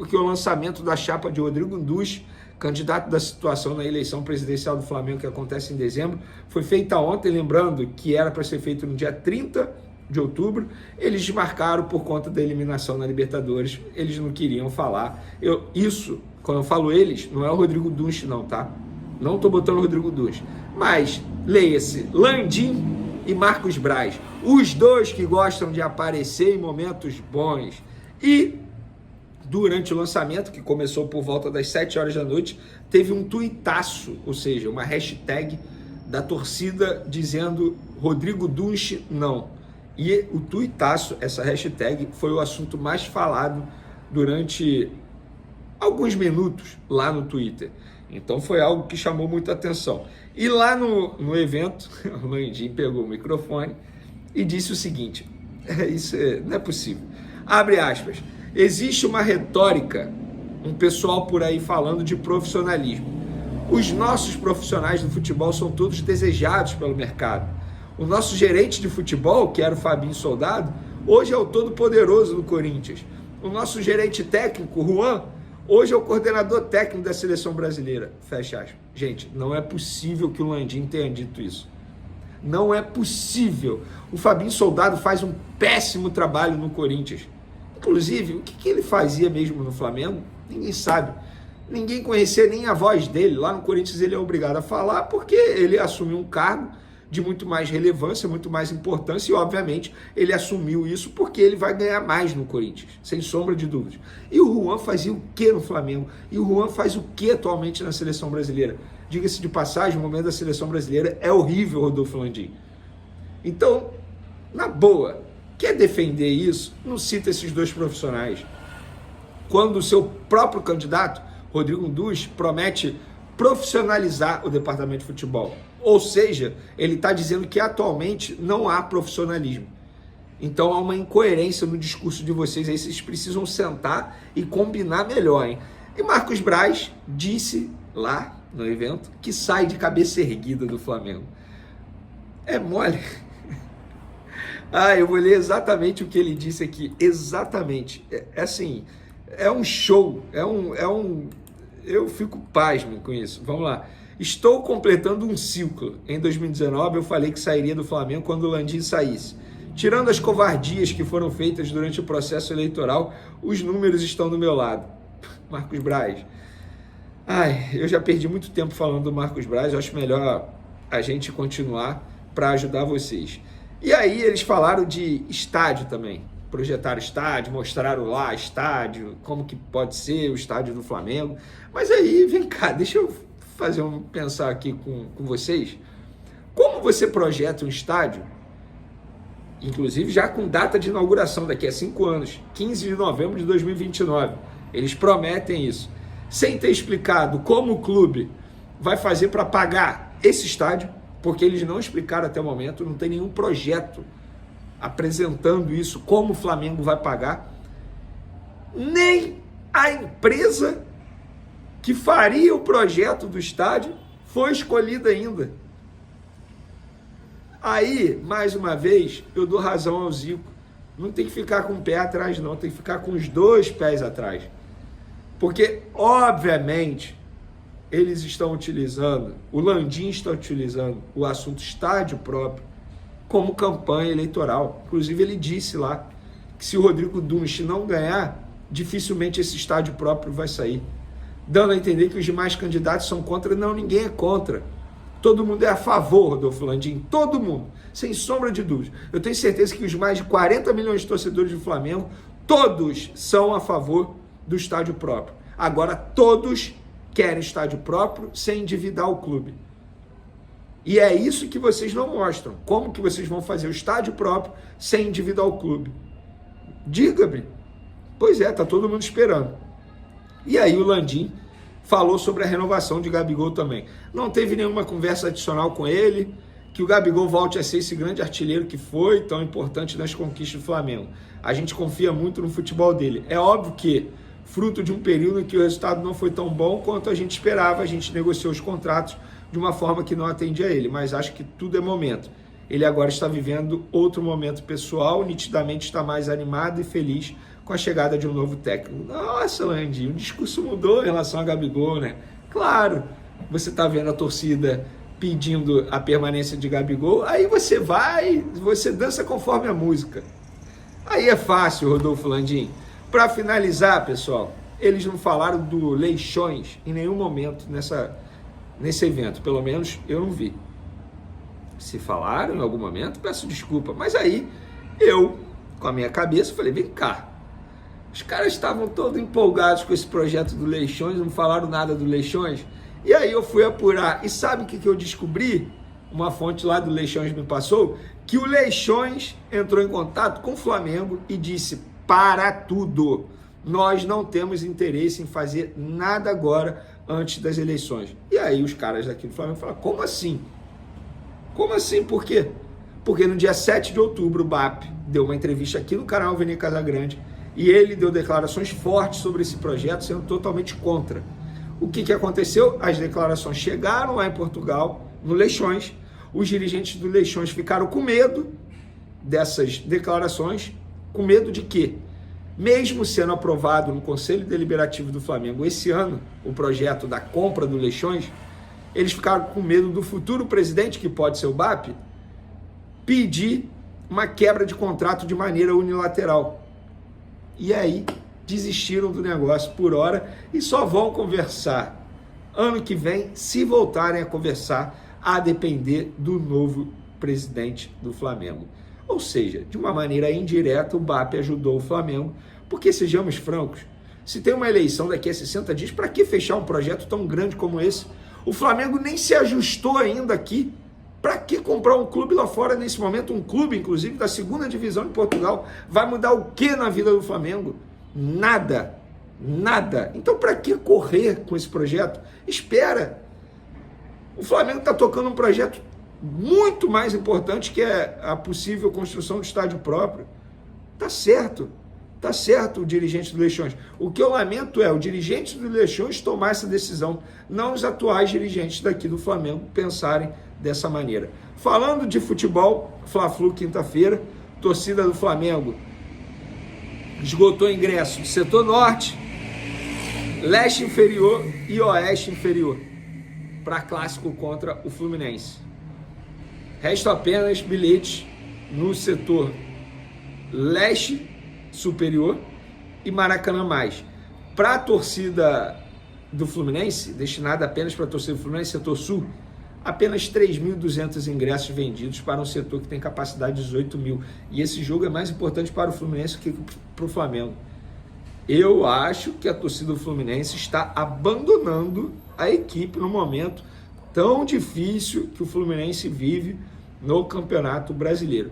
porque o lançamento da chapa de Rodrigo Dunche, candidato da situação na eleição presidencial do Flamengo, que acontece em dezembro, foi feita ontem, lembrando que era para ser feito no dia 30 de outubro, eles desmarcaram por conta da eliminação na Libertadores, eles não queriam falar. Quando eu falo eles, não é o Rodrigo Dunche não, tá? Não estou botando o Rodrigo Dunche, mas leia-se Landim e Marcos Braz, os dois que gostam de aparecer em momentos bons. E durante o lançamento, que começou por volta das 7 horas da noite, teve um tuitaço, ou seja, uma hashtag da torcida dizendo Rodrigo Dunche não. E o tuitaço, essa hashtag, foi o assunto mais falado durante alguns minutos lá no Twitter. Então foi algo que chamou muita atenção. E lá no evento, o Landim pegou o microfone e disse o seguinte, não é possível, abre aspas, existe uma retórica, um pessoal por aí falando de profissionalismo. Os nossos profissionais do futebol são todos desejados pelo mercado. O nosso gerente de futebol, que era o Fabinho Soldado, hoje é o todo-poderoso do Corinthians. O nosso gerente técnico, Juan, hoje é o coordenador técnico da seleção brasileira. Fecha aspas. Gente, não é possível que o Landim tenha dito isso. Não é possível. O Fabinho Soldado faz um péssimo trabalho no Corinthians. Inclusive, o que ele fazia mesmo no Flamengo, ninguém sabe. Ninguém conhecia nem a voz dele. Lá no Corinthians ele é obrigado a falar porque ele assumiu um cargo de muito mais relevância, muito mais importância e, obviamente, ele assumiu isso porque ele vai ganhar mais no Corinthians, sem sombra de dúvidas. E o Juan fazia o que no Flamengo? E o Juan faz o que atualmente na seleção brasileira? Diga-se de passagem, o momento da seleção brasileira é horrível, Rodolfo Landim. Então, na boa, quer defender isso? Não cita esses dois profissionais. Quando o seu próprio candidato, Rodrigo Dunche, promete profissionalizar o departamento de futebol. Ou seja, ele está dizendo que atualmente não há profissionalismo. Então há uma incoerência no discurso de vocês aí, vocês precisam sentar e combinar melhor, hein? E Marcos Braz disse lá no evento que sai de cabeça erguida do Flamengo. É mole. Eu vou ler exatamente o que ele disse aqui. Exatamente. É assim, é um show, eu fico pasmo com isso. Vamos lá. Estou completando um ciclo. Em 2019 eu falei que sairia do Flamengo quando o Landim saísse. Tirando as covardias que foram feitas durante o processo eleitoral, os números estão do meu lado. Marcos Braz. Eu já perdi muito tempo falando do Marcos Braz, eu acho melhor a gente continuar para ajudar vocês. E aí eles falaram de estádio também. Projetaram estádio, mostraram lá estádio, como que pode ser o estádio do Flamengo. Mas aí, vem cá, deixa eu pensar aqui com vocês. Como você projeta um estádio, inclusive já com data de inauguração daqui a 5 anos, 15 de novembro de 2029. Eles prometem isso. Sem ter explicado como o clube vai fazer para pagar esse estádio, porque eles não explicaram até o momento, não tem nenhum projeto apresentando isso, como o Flamengo vai pagar. Nem a empresa que faria o projeto do estádio foi escolhida ainda. Aí, mais uma vez, eu dou razão ao Zico. Não tem que ficar com o pé atrás, não. Tem que ficar com os 2 pés atrás. Porque, obviamente, eles estão utilizando, o Landim está utilizando o assunto estádio próprio como campanha eleitoral. Inclusive, ele disse lá que se o Rodrigo Dunche não ganhar, dificilmente esse estádio próprio vai sair. Dando a entender que os demais candidatos são contra. Não, ninguém é contra. Todo mundo é a favor, Rodolfo Landim. Todo mundo, sem sombra de dúvida. Eu tenho certeza que os mais de 40 milhões de torcedores do Flamengo, todos são a favor do estádio próprio. Agora, todos querem estádio próprio sem endividar o clube. E é isso que vocês não mostram. Como que vocês vão fazer o estádio próprio sem endividar o clube? Diga-me. Pois é, tá todo mundo esperando. E aí o Landim falou sobre a renovação de Gabigol também. Não teve nenhuma conversa adicional com ele, que o Gabigol volte a ser esse grande artilheiro que foi, tão importante nas conquistas do Flamengo. A gente confia muito no futebol dele. É óbvio que, fruto de um período em que o resultado não foi tão bom quanto a gente esperava, a gente negociou os contratos de uma forma que não atendia a ele, mas acho que tudo é momento. Ele agora está vivendo outro momento pessoal, nitidamente está mais animado e feliz com a chegada de um novo técnico. Nossa, Landim, o discurso mudou em relação a Gabigol, né? Claro, você está vendo a torcida pedindo a permanência de Gabigol, aí você dança conforme a música. Aí é fácil, Rodolfo Landim. Para finalizar, pessoal, eles não falaram do Leixões em nenhum momento nesse evento, pelo menos eu não vi. Se falaram em algum momento, peço desculpa, mas aí eu, com a minha cabeça, falei, vem cá, os caras estavam todos empolgados com esse projeto do Leixões, não falaram nada do Leixões, e aí eu fui apurar, e sabe o que eu descobri? Uma fonte lá do Leixões me passou, que o Leixões entrou em contato com o Flamengo e disse, para tudo, nós não temos interesse em fazer nada agora antes das eleições. E aí os caras daqui do Flamengo falaram, como assim? Como assim? Por quê? Porque no dia 7 de outubro o BAP deu uma entrevista aqui no canal Vini Casagrande e ele deu declarações fortes sobre esse projeto, sendo totalmente contra. O que aconteceu? As declarações chegaram lá em Portugal, no Leixões, os dirigentes do Leixões ficaram com medo dessas declarações, com medo de quê? Mesmo sendo aprovado no Conselho Deliberativo do Flamengo esse ano, o projeto da compra do Leixões, eles ficaram com medo do futuro presidente, que pode ser o BAP, pedir uma quebra de contrato de maneira unilateral. E aí desistiram do negócio por hora e só vão conversar ano que vem, se voltarem a conversar, a depender do novo presidente do Flamengo. Ou seja, de uma maneira indireta, o BAP ajudou o Flamengo, porque, sejamos francos, se tem uma eleição daqui a 60 dias, para que fechar um projeto tão grande como esse? O Flamengo nem se ajustou ainda aqui. Para que comprar um clube lá fora nesse momento? Um clube, inclusive, da segunda divisão de Portugal. Vai mudar o que na vida do Flamengo? Nada. Nada. Então, para que correr com esse projeto? Espera. O Flamengo está tocando um projeto muito mais importante, que é a possível construção do estádio próprio. Tá certo o dirigente do Leixões. O que eu lamento é o dirigente do Leixões tomar essa decisão, não os atuais dirigentes daqui do Flamengo pensarem dessa maneira. Falando de futebol, Fla-Flu quinta-feira, torcida do Flamengo esgotou ingresso do setor norte, leste inferior e oeste inferior para clássico contra o Fluminense. Restam apenas bilhetes no setor leste superior e Maracanã mais. Para a torcida do Fluminense, destinada apenas para a torcida do Fluminense, setor sul, apenas 3.200 ingressos vendidos para um setor que tem capacidade de 18 mil. E esse jogo é mais importante para o Fluminense que para o Flamengo. Eu acho que a torcida do Fluminense está abandonando a equipe no momento tão difícil que o Fluminense vive no Campeonato Brasileiro.